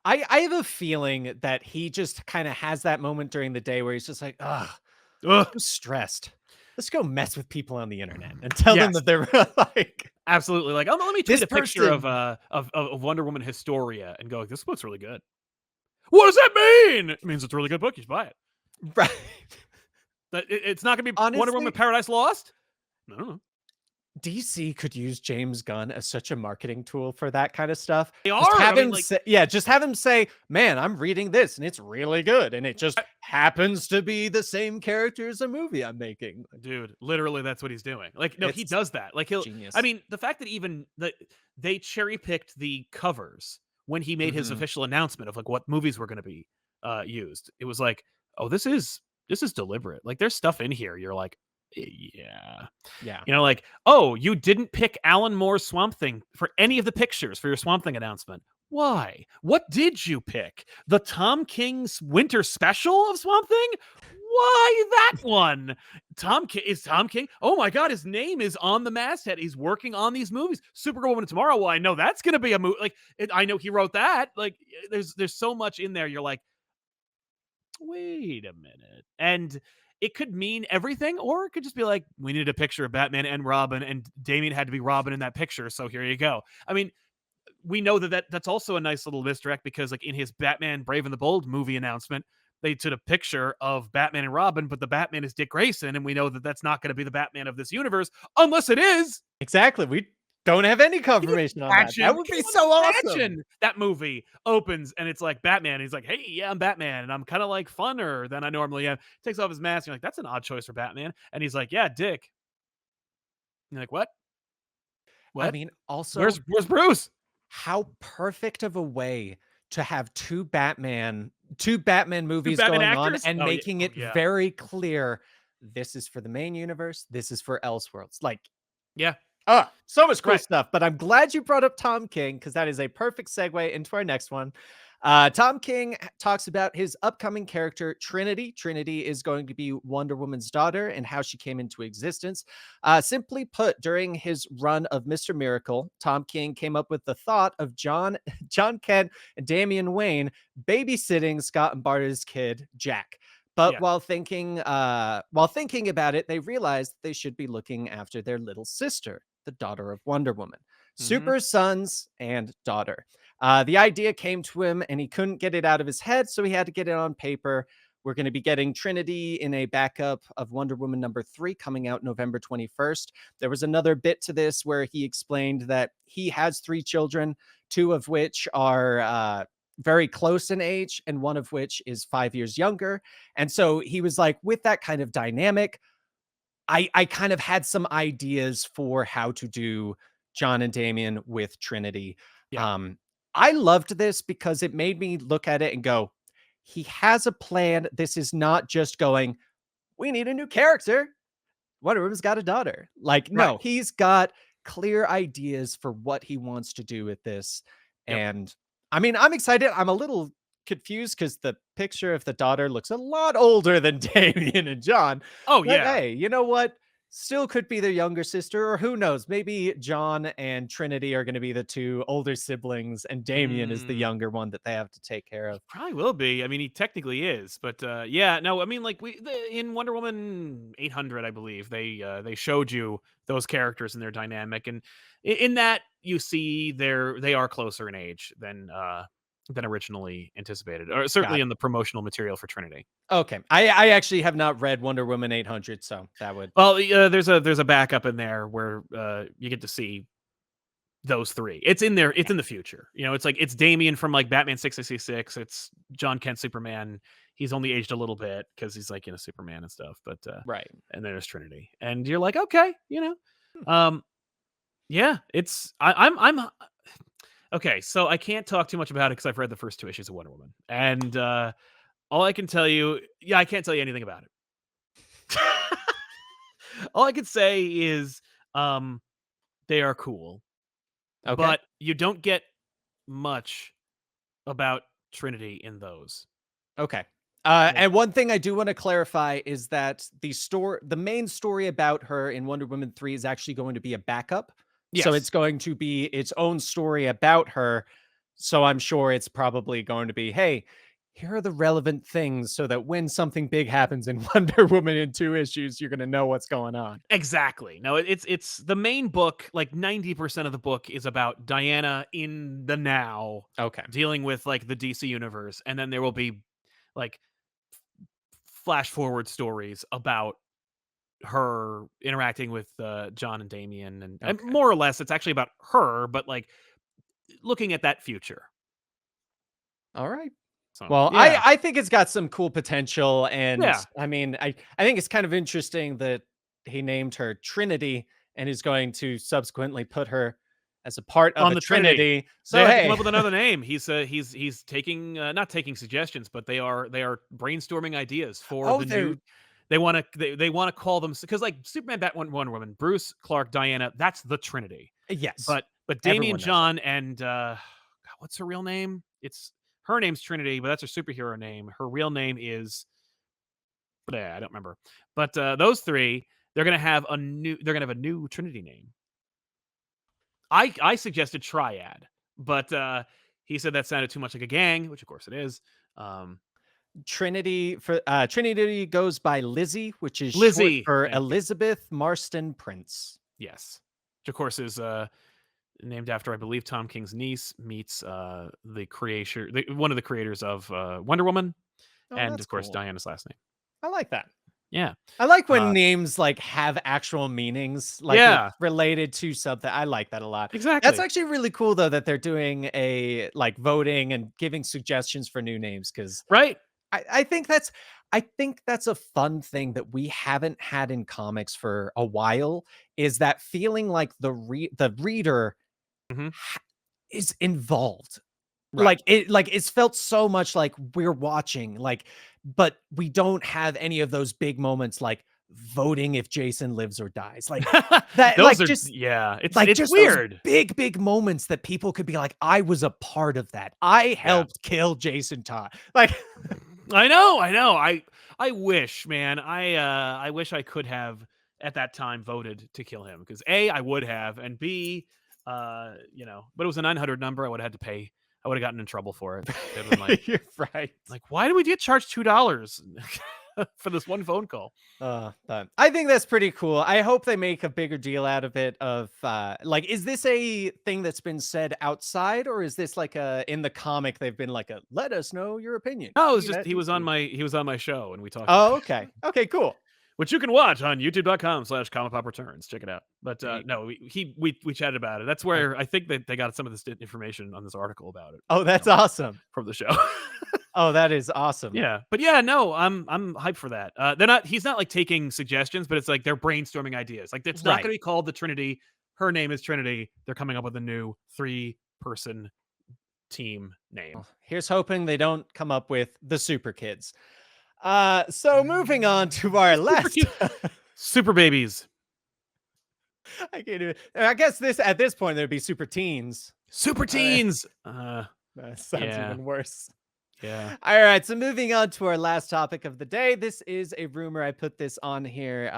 I have a feeling that he just kind of has that moment during the day where he's just like, ugh, Ugh. I'm stressed. Let's go mess with people on the internet and tell them Yes, that they're like absolutely. Like, "Oh, let me tweet this a picture person. of Wonder Woman Historia and go, like, 'This book's really good.'" "What does that mean?" "It means it's a really good book. You should buy it." Right. That it's not gonna be Wonder Woman Honestly, Paradise Lost? I don't know. DC could use James Gunn as such a marketing tool for that kind of stuff. They Just are. I have mean, him like, say, yeah, just have him say, "Man, I'm reading this and it's really good." And it just happens to be the same character as a movie I'm making. dude, literally that's what he's doing. Like, no, he It's does that. Like, I genius. mean, the fact that even that they cherry picked the covers when he made his Mhm. official announcement of like what movies were going to be used. It was like, oh, this is deliberate. Like, there's stuff in here. You're like, yeah, Yeah. like, oh, you didn't pick Alan Moore's Swamp Thing for any of the pictures for your Swamp Thing announcement. Why? What did you pick? The Tom King's winter special of Swamp Thing? Why that one? Tom King? Oh my God, his name is on the masthead. He's working on these movies. Superwoman tomorrow. Well, I know that's going to be a movie. Like, I know he wrote that. Like, there's so much in there. You're like, wait a minute. And it could mean everything, or it could just be like, we needed a picture of Batman and Robin, and Damien had to be Robin in that picture. So here you go. I mean, we know that's also a nice little misdirect because, like, in his Batman Brave and the Bold movie announcement, they took a picture of Batman and Robin, but the Batman is Dick Grayson, and we know that that's not going to be the Batman of this universe unless it is. Exactly. We don't have any Can you confirmation on that. That imagine? would Can be you so awesome. imagine that movie opens and it's like Batman? And he's like, "Hey, yeah, I'm Batman, and I'm kind of like funner than I normally am." Takes off his mask. And you're like, "That's an odd choice for Batman." And he's like, "Yeah, Dick." You're like, "What? I What? mean, also, Where's Bruce?" how perfect of a way to have two Batman Two movies Batman going on actors? and Oh yeah, making oh it yeah, very clear this is for the main universe, this is for Elseworlds. Like, yeah. so much cool Right. stuff. But I'm glad you brought up Tom King because that is a perfect segue into our next one. Tom King talks about his upcoming character, Trinity. Trinity is going to be Wonder Woman's daughter and how she came into existence. Simply put, during his run of Mr. Miracle, Tom King came up with the thought of John Kent, and Damian Wayne babysitting Scott and Barta's kid, Jack. But Yeah. while thinking about it, they realized they should be looking after their little sister, the daughter of Wonder Woman. Hmm. Super sons and daughter. The idea came to him and he couldn't get it out of his head, so he had to get it on paper. We're going to be getting Trinity in a backup of Wonder Woman #3 coming out November 21st. There was another bit to this where he explained that he has 3 children, 2 of which are very close in age, and one of which is 5 years younger. And so he was like, with that kind of dynamic, I kind of had some ideas for how to do John and Damien with Trinity. Yeah. Um, I loved this because it made me look at it and go, he has a plan. This is not just going, we need a new character. Wonder Woman's got a daughter. Like, Right. no, he's got clear ideas for what he wants to do with this. Yep. And I mean, I'm excited. I'm a little confused because the picture of the daughter looks a lot older than Damien and John. Oh But yeah. hey, you know what? Still could be their younger sister, or who knows? Maybe John and Trinity are going to be the 2 older siblings, and Damien is the Mm. younger one that they have to take care of. Probably will be. I mean, he technically is, but yeah, no. I mean, like in Wonder Woman 800, I believe they showed you those characters and their dynamic, and in that you see they are closer in age than originally anticipated, or certainly Got in the promotional material for Trinity. it. Okay. I actually have not read Wonder Woman 800, so that would. Well, there's a backup in there where you get to see those three. It's in there. It's in the future. It's like it's Damien from like Batman 666. It's John Kent Superman. He's only aged a little bit because he's like in a Superman and stuff. But Right. and then there's Trinity, and you're like, okay, Hmm. yeah. I'm okay. So I can't talk too much about it because I've read the first 2 issues of Wonder Woman, and all I can tell you, yeah, I can't tell you anything about it. All I can say is, they are cool, Okay. but you don't get much about Trinity in those. Okay. Like, And one thing I do want to clarify is that the main story about her in Wonder Woman 3 is actually going to be a backup. So yes, it's going to be its own story about her. So I'm sure it's probably going to be, hey, here are the relevant things so that when something big happens in Wonder Woman in 2 issues, you're going to know what's going on. exactly. No, it's the main book. Like 90% of the book is about Diana in the now, Okay. dealing with like the DC universe, and then there will be like flash forward stories about her interacting with John and Damien, and Okay. more or less, it's actually about her, but like looking at that future. All right. So Well, yeah, I think it's got some cool potential, and yeah. I mean, I think it's kind of interesting that he named her Trinity and is going to subsequently put her as a part of On a the Trinity. Trinity. They So had to come hey, up with another name. He's taking not taking suggestions, but they are brainstorming ideas for oh, the new. they're They want to call them because like Superman, Batman, Wonder Woman, Bruce, Clark, Diana. That's the Trinity. yes, But Damien, everyone knows that. John, and God, what's her real name? It's her name's Trinity, but that's her superhero name. Her real name is I don't remember. But those three, they're gonna have a new Trinity name. I suggested Triad, but he said that sounded too much like a gang, which of course it is. Um, Trinity goes by Lizzie, which is short Lizzie, for thank you. Elizabeth Marston Prince. Yes, which of course is named after I believe Tom King's niece meets one of the creators of Wonder Woman, Oh, and that's of course cool. Diana's last name. I like that. Yeah, I like when uh, names, like, have actual meanings, like, it's yeah, related to something. I like that a lot. That's exactly. actually really cool, though, that they're doing like, voting and giving suggestions for new names, 'cause Right. I think that's a fun thing that we haven't had in comics for a while, is that feeling like the reader Hmm. ha is involved. Right. It's felt so much like we're watching, like, but we don't have any of those big moments like, voting if Jason lives or dies. Like that, Those are yeah, like it's just those weird. big moments that people could be like, I was a part of that. I Yeah. helped kill Jason Todd. Like I know, I know. I wish, man. I wish I could have at that time voted to kill him because A, I would have, and B, but it was a 900 number. I would have had to pay. I would have gotten in trouble for it. They'd been you're right. like, why do we get charged $2 for this one phone call? But I think that's pretty cool. I hope they make a bigger deal out of it. Of like, is this a thing that's been said outside, or is this like a in the comic? They've been like a let us know your opinion. No, it was Tweet just at he DC. was on my show and we talked about Oh, it. okay. Okay, cool. Which you can watch on youtube.com/comic pop returns. Check it out. But There you go. no, we chatted about it. That's where I think that they got some of this information on this article about it Oh, that's awesome. from the show. Oh, that is awesome. Yeah, but yeah, no, I'm hyped for that. They're not. He's not like taking suggestions, but it's like they're brainstorming ideas. Like it's not Right. going to be called the Trinity. Her name is Trinity. They're coming up with a new 3-person team name. Here's hoping they don't come up with the Super Kids. So moving on to our Super last. cute. Super babies. I can't even. I guess at this point there'd be Super Teens. Super teens. That sounds Yeah. even worse. Yeah. All right, so moving on to our last topic of the day. This is a rumor. I put this on here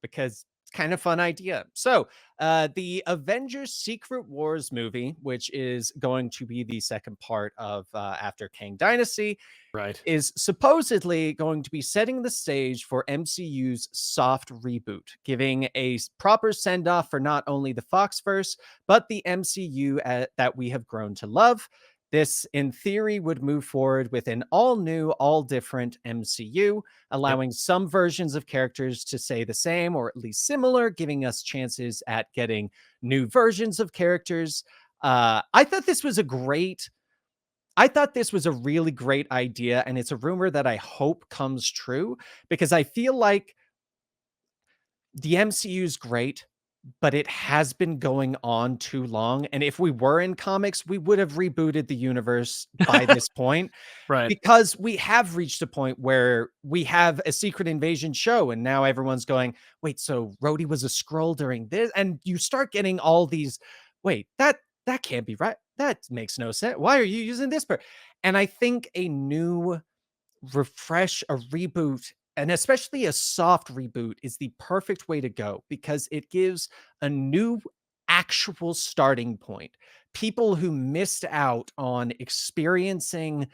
because it's kind of fun idea. So, the Avengers Secret Wars movie, which is going to be the second part of after Kang Dynasty, Right. is supposedly going to be setting the stage for MCU's soft reboot, giving a proper send off for not only the Foxverse, but the MCU that we have grown to love. This, in theory, would move forward with an all new, all different MCU, allowing some versions of characters to stay the same or at least similar, giving us chances at getting new versions of characters. I thought this was a really great idea, and it's a rumor that I hope comes true because I feel like the MCU is great, but it has been going on too long. And if we were in comics, we would have rebooted the universe by this point Right. because we have reached a point where we have a Secret Invasion show, and now everyone's going, wait, so Rhodey was a Skrull during this? And you start getting all these, wait, that can't be right. That makes no sense. Why are you using this part? And I think a new refresh, a reboot, and especially a soft reboot is the perfect way to go because it gives a new actual starting point. People who missed out on experiencing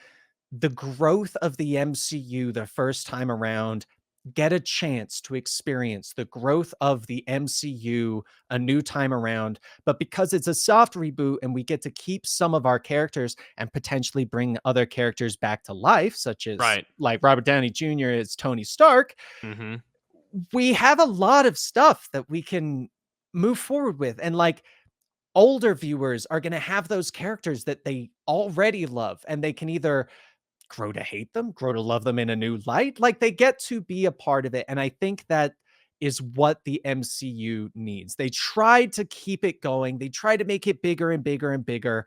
the growth of the MCU the first time around get a chance to experience the growth of the MCU a new time around. But because it's a soft reboot and we get to keep some of our characters and potentially bring other characters back to life, such as Right. like Robert Downey Jr. as Tony Stark, Mm-hmm. we have a lot of stuff that we can move forward with. And like older viewers are going to have those characters that they already love, and they can either grow to hate them, grow to love them in a new light. Like they get to be a part of it. And I think that is what the MCU needs. They tried to keep it going. They tried to make it bigger and bigger and bigger,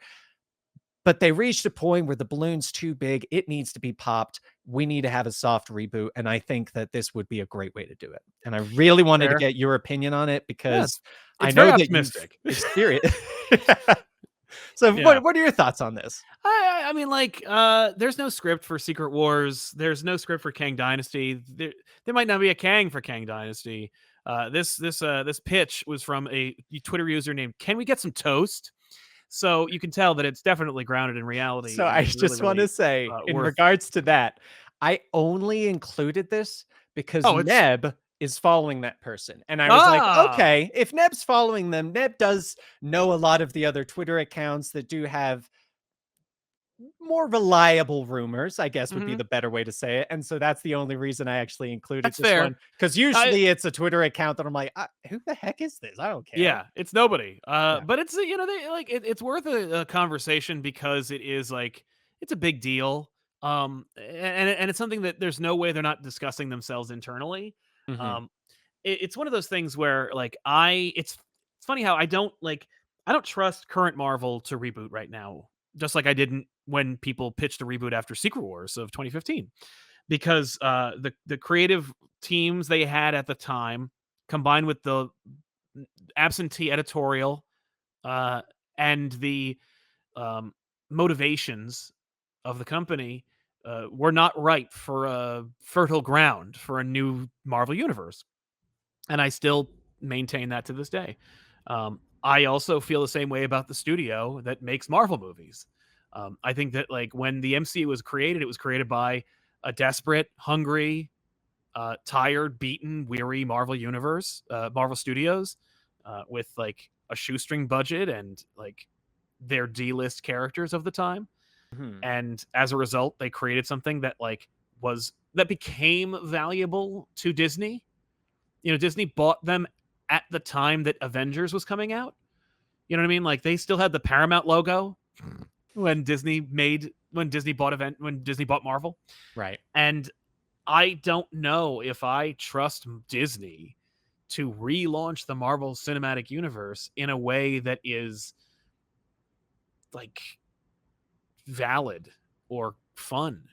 but they reached a point where the balloon's too big. It needs to be popped. We need to have a soft reboot. And I think that this would be a great way to do it. And I really wanted to Fair. get your opinion on it Yeah, because I it's very know that you've optimistic. experienced. So Yeah. what are your thoughts on this? I mean, like, there's no script for Secret Wars. There's no script for Kang Dynasty. There might not be a Kang for Kang Dynasty. This pitch was from a Twitter user named Can We Get Some Toast? So you can tell that it's definitely grounded in reality. So and I is just want to say, in worth. regards to that, I only included this because Oh, it's Neb is following that person. And I was like, ah. okay, if Neb's following them, Neb does know a lot of the other Twitter accounts that do have more reliable rumors, I guess would be Mhm. the better way to say it. And so that's the only reason I actually included That's this fair. one. Because usually it's a Twitter account that I'm like, who the heck is this? I don't care. Yeah, it's nobody. Yeah. But it's they like it's worth a conversation because it is like it's a big deal. And it's something that there's no way they're not discussing themselves internally. Mhm. Um, it's one of those things where like it's funny how I don't trust current Marvel to reboot right now, just like I didn't when people pitched a reboot after Secret Wars of 2015. because the creative teams they had at the time, combined with the absentee editorial uh, and the um, motivations of the company, were not ripe for a fertile ground for a new Marvel universe. And I still maintain that to this day. I also feel the same way about the studio that makes Marvel movies. I think that like when the MCU was created, it was created by a desperate, hungry, tired, beaten, weary Marvel universe, Marvel Studios, with like a shoestring budget and like their D-list characters of the time. Mhm. And as a result, they created something that like was that became valuable to Disney. You know, Disney bought them at the time that Avengers was coming out. You know what I mean? Like they still had the Paramount logo when Disney bought Marvel. Right. And I don't know if I trust Disney to relaunch the Marvel Cinematic Universe in a way that is like valid or fun.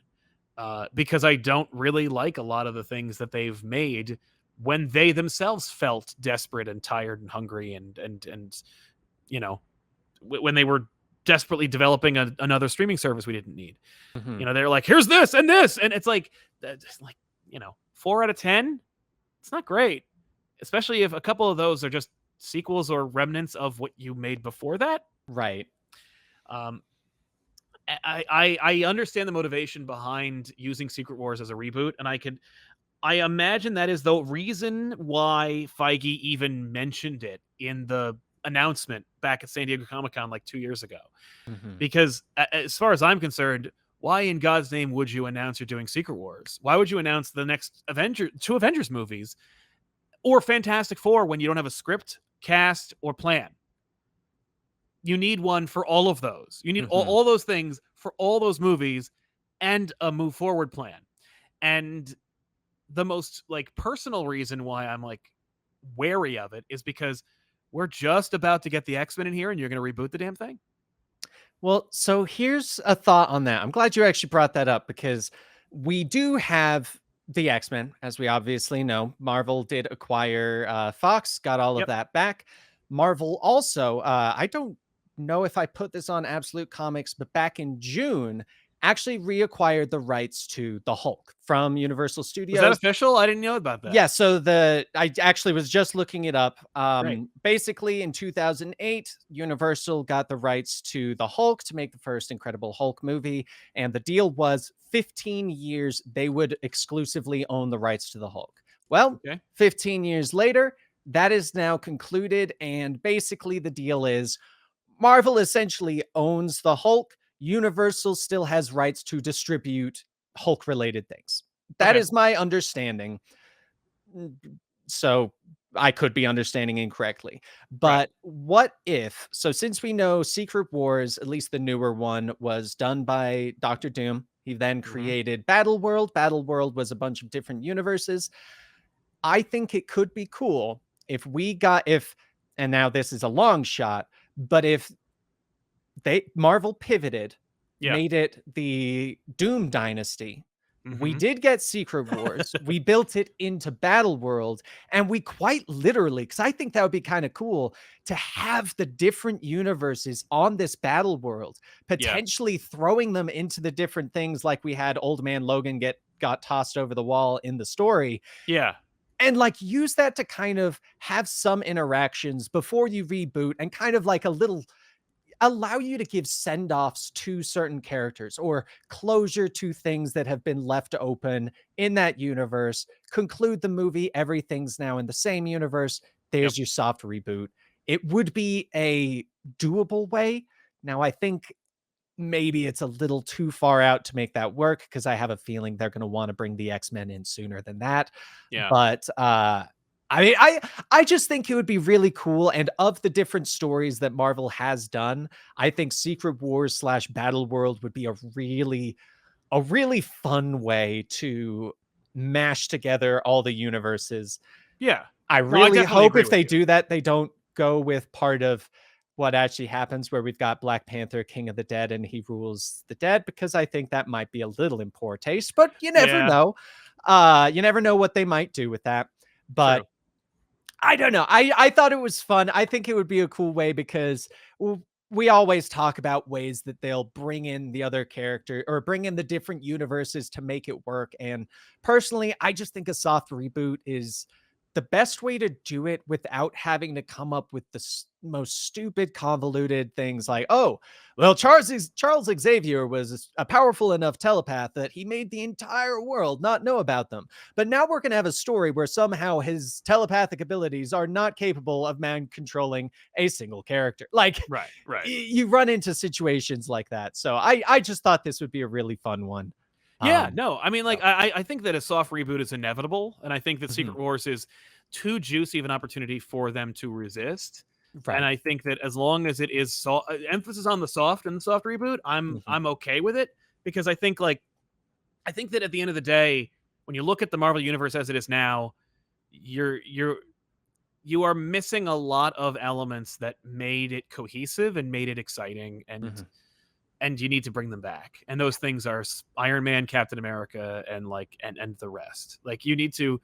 Because I don't really like a lot of the things that they've made when they themselves felt desperate and tired and hungry and you know when they were desperately developing another streaming service we didn't need. You Mhm. know, they're like, here's this and this, and it's like 4 out of 10. It's not great, especially if a couple of those are just sequels or remnants of what you made before that. Right. Um, I understand the motivation behind using Secret Wars as a reboot, and I imagine that is the reason why Feige even mentioned it in the announcement back at San Diego Comic-Con like 2 years ago. Mhm. Because as far as I'm concerned, why in God's name would you announce you're doing Secret Wars? Why would you announce the next two Avengers movies or Fantastic Four when you don't have a script, cast, or plan? You need one for all of those. You need Mhm. all those things for all those movies and a move forward plan. And the most like personal reason why I'm like wary of it is because we're just about to get the X-Men in here and you're going to reboot the damn thing. Well, so here's a thought on that. I'm glad you actually brought that up because we do have the X-Men, as we obviously know. Marvel did acquire Fox, got all of Yep. that back. Marvel also, I don't know if I put this on Absolute Comics, but back in June, actually reacquired the rights to the Hulk from Universal Was that Studios. official? I didn't know about that. Yeah, so I actually was just looking it up. Great. Basically in 2008, Universal got the rights to the Hulk to make the first Incredible Hulk movie, and the deal was 15 years they would exclusively own the rights to the Hulk. Well, Okay. 15 years later, that is now concluded, and basically the deal is Marvel essentially owns the Hulk. Universal still has rights to distribute Hulk related things. That Okay. is my understanding. So I could be understanding incorrectly. Right. But what if, so since we know Secret Wars, at least the newer one, was done by Doctor Doom, he then Mhm. created Battle World. Battle World was a bunch of different universes. I think it could be cool if we got, if, and now this is a long shot, but if they Marvel pivoted, Yeah. made it the Doom Dynasty. We Mhm. did get Secret Wars. We built it into Battle World, and we quite literally, because I think that would be kind of cool to have the different universes on this Battle World, Yeah. potentially throwing them into the different things like we had Old Man Logan got tossed over the wall in the story, Yeah. and like use that to kind of have some interactions before you reboot and kind of like a little allow you to give send-offs to certain characters or closure to things that have been left open in that universe. Conclude the movie, everything's now in the same universe. Yep. There's your soft reboot. It would be a doable way. Now, I think maybe it's a little too far out to make that work because I have a feeling they're going to want to bring the X-Men in sooner than that. Yeah. But I mean, I just think it would be really cool. And of the different stories that Marvel has done, I think Secret Wars slash Battle World would be a really fun way to mash together all the universes. Yeah. I No, I really definitely hope agree if with they you. do that, they don't go with part of what actually happens, where we've got Black Panther, King of the Dead, and he rules the dead, because I think that might be a little in poor taste, but you never Yeah, know. You never know what they might do with that. true. But I don't know. I thought it was fun. I think it would be a cool way, because we always talk about ways that they'll bring in the other character, or bring in the different universes to make it work. And personally, I just think a soft reboot is the best way to do it without having to come up with the most stupid, convoluted things like, oh, well, Charles Xavier was a powerful enough telepath that he made the entire world not know about them. But now we're going to have a story where somehow his telepathic abilities are not capable of man controlling a single character. Like, Right, right. you run into situations like that. So I just thought this would be a really fun one. Yeah, Um, no, I mean, like, so, I think that a soft reboot is inevitable, and I think that mhm, Secret Wars is too juicy of an opportunity for them to resist. And right. I think that as long as it is emphasis on the soft and the soft reboot, Mhm, I'm okay with it, because I think that at the end of the day, when you look at the Marvel universe as it is now, you're you are missing a lot of elements that made it cohesive and made it exciting, mhm. and you need to bring them back. And those things are Iron Man, Captain America, and and the rest. Like, you need to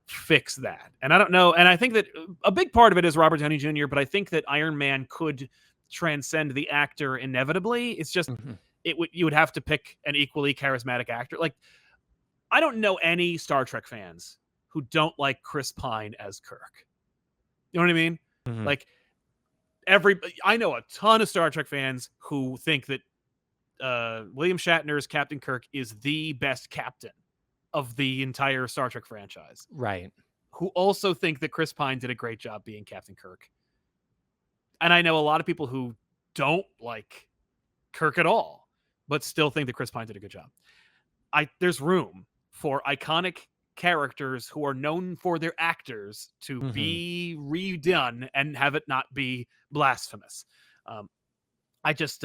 fix that. And I don't know. And I think that a big part of it is Robert Downey Jr., but I think that Iron Man could transcend the actor inevitably. It's just Mhm. you would have to pick an equally charismatic actor. Like, I don't know any Star Trek fans who don't like Chris Pine as Kirk. You know what I mean? Mhm. Like, I know a ton of Star Trek fans who think that William Shatner's Captain Kirk is the best captain of the entire Star Trek franchise, Right. who also think that Chris Pine did a great job being Captain Kirk. And I know a lot of people who don't like Kirk at all, but still think that Chris Pine did a good job. There's room for iconic characters who are known for their actors to Mhm. be redone and have it not be blasphemous. Um, I just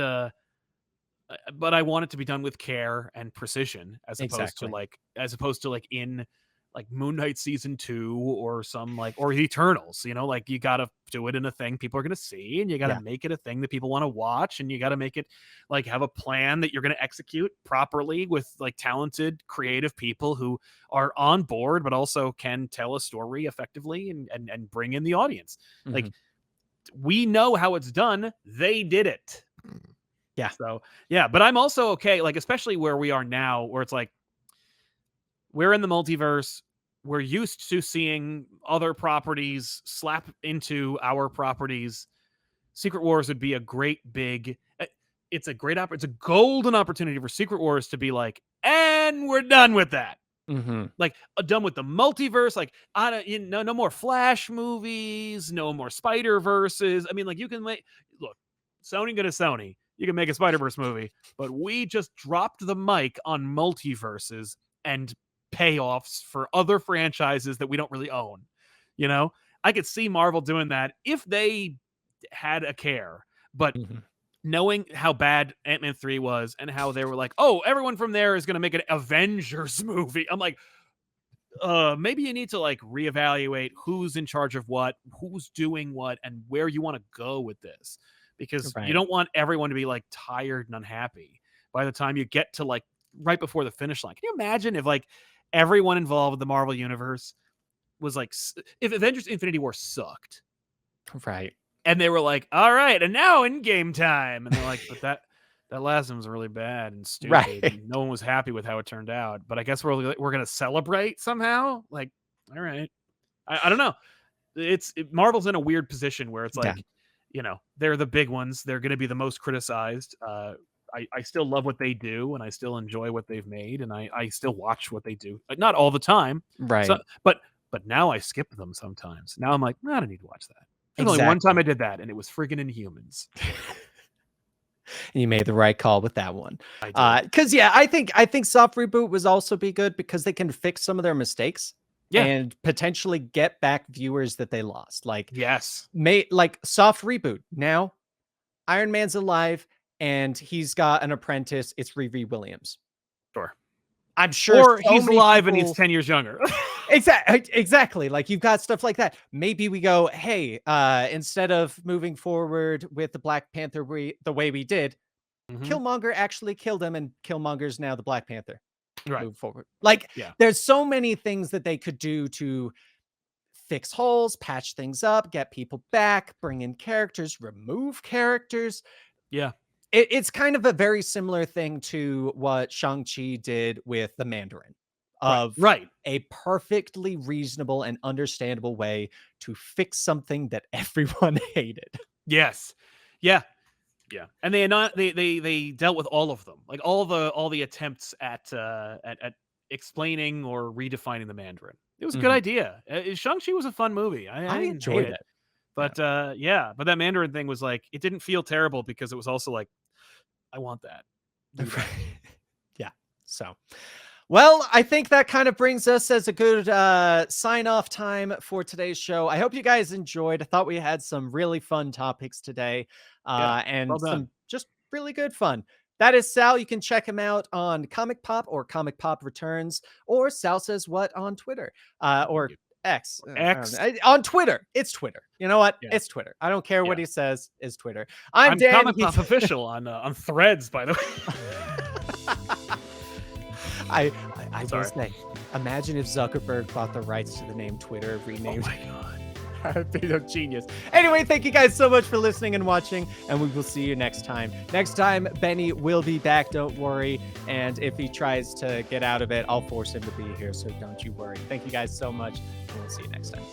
but I want it to be done with care and precision, Exactly. as opposed to like in like Moon Knight season 2 or some like or Eternals, you know, like you got to do it in a thing people are going to see, and you got to Yeah. make it a thing that people want to watch, and you got to make it like have a plan that you're going to execute properly with like talented creative people who are on board but also can tell a story effectively and bring in the audience. Like, Mhm. we know how it's done. They did it. Yeah. So, yeah, but I'm also okay, like, especially where we are now, where it's like we're in the multiverse. We're used to seeing other properties slap into our properties. Secret Wars would be a great big. It's a golden opportunity for Secret Wars to be like, and we're done with that. Mhm. Like, done with the multiverse. Like, I don't, no more Flash movies, no more Spider Verses. I mean, like, you can look, Sony gonna Sony. You can make a Spider Verse movie, but we just dropped the mic on multiverses and payoffs for other franchises that we don't really own. You know, I could see Marvel doing that if they had a care, but Mhm. knowing how bad Ant-Man 3 was and how they were like, oh, everyone from there is going to make an Avengers movie. I'm like, maybe you need to like reevaluate who's in charge of what, who's doing what, and where you want to go with this, because you Right. don't want everyone to be like tired and unhappy by the time you get to like right before the finish line. Can you imagine if like everyone involved with the Marvel universe was like if Avengers Infinity War sucked Right. and they were like, all right, and now in game time, and they're like, but that last one was really bad and stupid, Right. and no one was happy with how it turned out. But I guess we're gonna celebrate somehow. Like, all right, I don't know. Marvel's in a weird position where it's Yeah. like, they're the big ones. They're gonna be the most criticized. I still love what they do, and I still enjoy what they've made, and I still watch what they do. Like, not all the time. So, Right. but now I skip them sometimes. Now I'm like, I don't need to watch that. There's only one time Exactly. I did that, and it was friggin' Inhumans. You made the right call with that one. I did. Because yeah, I think soft reboot was also be good, because they can fix some of their mistakes Yeah. and potentially get back viewers that they lost. Like, Yes. soft reboot. Now Iron Man's alive and he's got an apprentice. It's Riri Williams. Sure. I'm sure Or so he's many alive and he's people 10 years younger. exactly. Like you've got stuff like that. Maybe we go, hey, instead of moving forward with the Black Panther the way we did, Mhm. Killmonger actually killed him, and Killmonger's now the Black Panther. Right. Move forward. Like Yeah. there's so many things that they could do to fix holes, patch things up, get people back, bring in characters, remove characters. Yeah. It's kind of a very similar thing to what Shang-Chi did with the Mandarin, Right. of Right. a perfectly reasonable and understandable way to fix something that everyone hated. Yes. Yeah. Yeah. And they dealt with all of them. Like all the attempts at explaining or redefining the Mandarin. It was a good Mhm. idea. Shang-Chi was a fun movie. I I didn't hate enjoyed it. it. Yeah. But yeah, but that Mandarin thing was like it didn't feel terrible because it was also like I want that. Do that. Yeah. So, well, I think that kind of brings us as a good sign off time for today's show. I hope you guys enjoyed. I thought we had some really fun topics today, Yeah. Well and done. some just really good fun. That is Sal. You can check him out on Comic Pop or Comic Pop Returns, or Sal Says What on Twitter, or X. I don't X. know. On Twitter. It's Twitter. You know what? Yeah. It's Twitter. I don't care what Yeah. he says. It's Twitter. I'm I'm Dan. Comic Pop official on Threads, by the way. I will Sorry. say, imagine if Zuckerberg bought the rights to the name Twitter, Oh renamed my god. I'd be a genius. Anyway, thank you guys so much for listening and watching, and we will see you next time. Next time, Benny will be back, don't worry. And if he tries to get out of it, I'll force him to be here, so don't you worry. Thank you guys so much, and we'll see you next time.